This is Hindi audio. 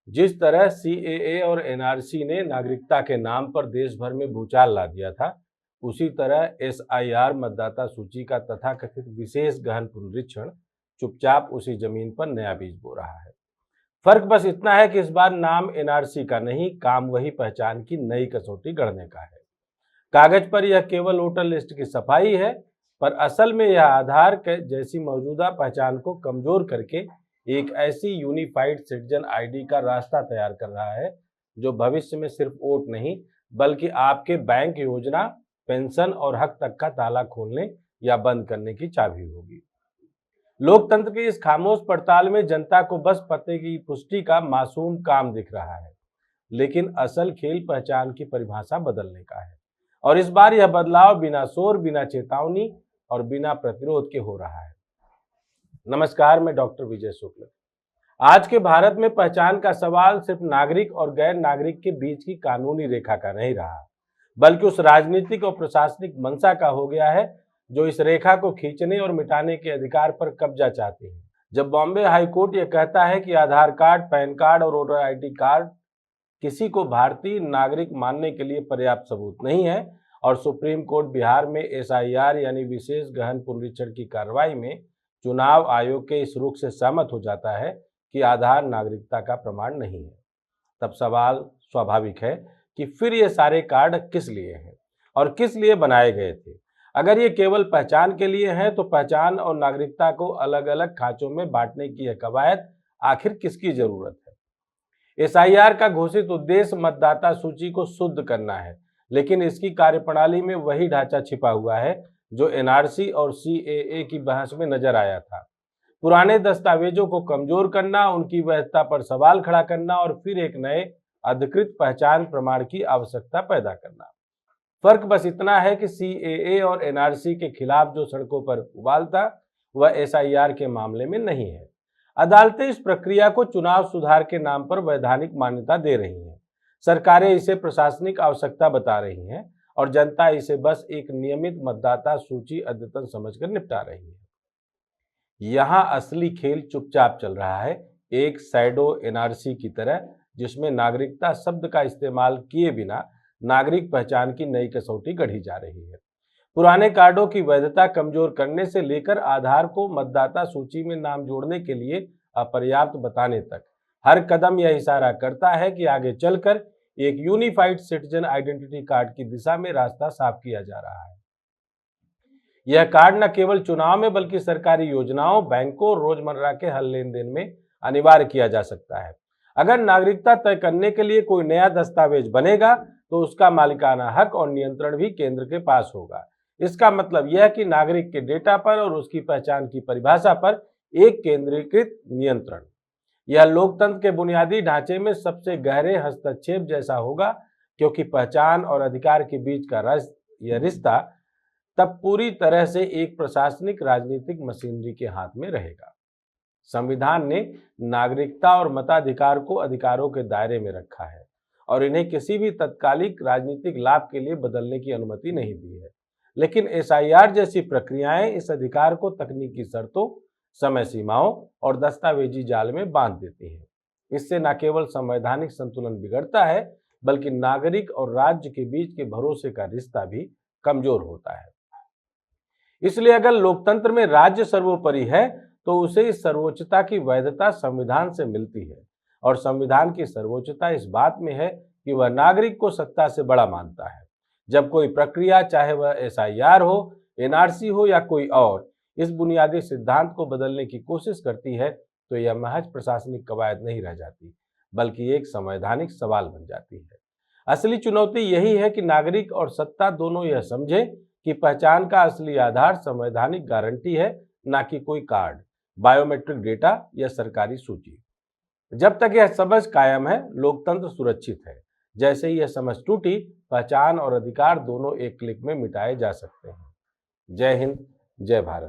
जिस तरह सीएए और एनआरसी ने नागरिकता के नाम पर देश भर में भूचाल ला दिया था, उसी तरह एसआईआर मतदाता सूची का तथाकथित विशेष गहन पुनरीक्षण चुपचाप उसी जमीन पर नया बीज बो रहा है। फर्क बस इतना है कि इस बार नाम एनआरसी का नहीं, काम वही पहचान की नई कसौटी गढ़ने का है। कागज पर यह केवल वोटर लिस्ट की सफाई है, पर असल में यह आधार के जैसी मौजूदा पहचान को कमजोर करके एक ऐसी यूनिफाइड सिटीजन आईडी का रास्ता तैयार कर रहा है जो भविष्य में सिर्फ वोट नहीं, बल्कि आपके बैंक योजना, पेंशन और हक तक का ताला खोलने या बंद करने की चाबी होगी। लोकतंत्र की इस खामोश पड़ताल में जनता को बस पते की पुष्टि का मासूम काम दिख रहा है, लेकिन असल खेल पहचान की परिभाषा बदलने का है। और इस बार यह बदलाव बिना शोर, बिना चेतावनी और बिना प्रतिरोध के हो रहा है। नमस्कार, मैं डॉक्टर विजय शुक्ल। आज के भारत में पहचान का सवाल सिर्फ नागरिक और गैर नागरिक के बीच की कानूनी रेखा का नहीं रहा, बल्कि उस राजनीतिक और प्रशासनिक मंशा का हो गया है जो इस रेखा को खींचने और मिटाने के अधिकार पर कब्जा चाहती है। जब बॉम्बे हाईकोर्ट यह कहता है कि आधार कार्ड, पैन कार्ड और वोटर आईडी कार्ड किसी को भारतीय नागरिक मानने के लिए पर्याप्त सबूत नहीं है, और सुप्रीम कोर्ट बिहार में एसआईआर यानी विशेष गहन पुनरीक्षण की कार्रवाई में चुनाव आयोग के इस रुख से सहमत हो जाता है कि आधार नागरिकता का प्रमाण नहीं है, तब सवाल स्वाभाविक है कि फिर ये सारे कार्ड किस लिए हैं और किस लिए बनाए गए थे। अगर ये केवल पहचान के लिए हैं तो पहचान और नागरिकता को अलग अलग खांचों में बांटने की यह कवायद आखिर किसकी जरूरत है। एसआईआर का घोषित उद्देश्य मतदाता सूची को शुद्ध करना है, लेकिन इसकी कार्यप्रणाली में वही ढांचा छिपा हुआ है जो एनआरसी और सीएए की बहस में नजर आया था। पुराने दस्तावेजों को कमजोर करना, उनकी वैधता पर सवाल खड़ा करना और फिर एक नए अधिकृत पहचान प्रमाण की आवश्यकता पैदा करना। फर्क बस इतना है कि सीएए और एनआरसी के खिलाफ जो सड़कों पर उबाल था, वह एसआईआर के मामले में नहीं है। अदालतें इस प्रक्रिया को चुनाव सुधार के नाम पर वैधानिक मान्यता दे रही हैं, सरकारें इसे प्रशासनिक आवश्यकता बता रही हैं और जनता इसे बस एक नियमित मतदाता सूची अद्यतन समझकर निपटा रही है। यहां असली खेल चुपचाप चल रहा है, एक सैडो एनआरसी की तरह, जिसमें नागरिकता शब्द का इस्तेमाल किए बिना नागरिक पहचान की नई कसौटी गढ़ी जा रही है। पुराने कार्डों की वैधता कमजोर करने से लेकर आधार को मतदाता सूची में नाम जोड़ने के लिए अपर्याप्त बताने तक, हर कदम यह इशारा करता है कि आगे चलकर एक यूनिफाइड सिटीजन आइडेंटिटी कार्ड की दिशा में रास्ता साफ किया जा रहा है। यह कार्ड न केवल चुनाव में बल्कि सरकारी योजनाओं, बैंकों और रोजमर्रा के हर लेन देन में अनिवार्य किया जा सकता है। अगर नागरिकता तय करने के लिए कोई नया दस्तावेज बनेगा तो उसका मालिकाना हक और नियंत्रण भी केंद्र के पास होगा। इसका मतलब यह कि नागरिक के डेटा पर और उसकी पहचान की परिभाषा पर एक केंद्रीकृत नियंत्रण। यह लोकतंत्र के बुनियादी ढांचे में सबसे गहरे हस्तक्षेप जैसा होगा, क्योंकि पहचान और अधिकार के बीच का यह रिश्ता तब पूरी तरह से एक प्रशासनिक राजनीतिक मशीनरी के हाथ में रहेगा। संविधान ने नागरिकता और मताधिकार को अधिकारों के दायरे में रखा है और इन्हें किसी भी तत्कालिक राजनीतिक लाभ के लिए बदलने की अनुमति नहीं दी है। लेकिन एसआईआर जैसी प्रक्रियाएं इस अधिकार को तकनीकी शर्तों, समय सीमाओं और दस्तावेजी जाल में बांध देती हैं। इससे न केवल संवैधानिक संतुलन बिगड़ता है, बल्कि नागरिक और राज्य के बीच के भरोसे का रिश्ता भी कमजोर होता है। इसलिए अगर लोकतंत्र में राज्य सर्वोपरि है तो उसे इस सर्वोच्चता की वैधता संविधान से मिलती है, और संविधान की सर्वोच्चता इस बात में है कि वह नागरिक को सत्ता से बड़ा मानता है। जब कोई प्रक्रिया, चाहे वह एसआईआर हो, एनआरसी हो या कोई और, इस बुनियादी सिद्धांत को बदलने की कोशिश करती है तो यह महज प्रशासनिक कवायद नहीं रह जाती, बल्कि एक संवैधानिक सवाल बन जाती है। असली चुनौती यही है कि नागरिक और सत्ता दोनों यह समझे कि पहचान का असली आधार संवैधानिक गारंटी है, ना कि कोई कार्ड, बायोमेट्रिक डेटा या सरकारी सूची। जब तक यह समझ कायम है, लोकतंत्र सुरक्षित है। जैसे ही यह समझ टूटी, पहचान और अधिकार दोनों एक क्लिक में मिटाए जा सकते हैं। जय हिंद, जय भारत।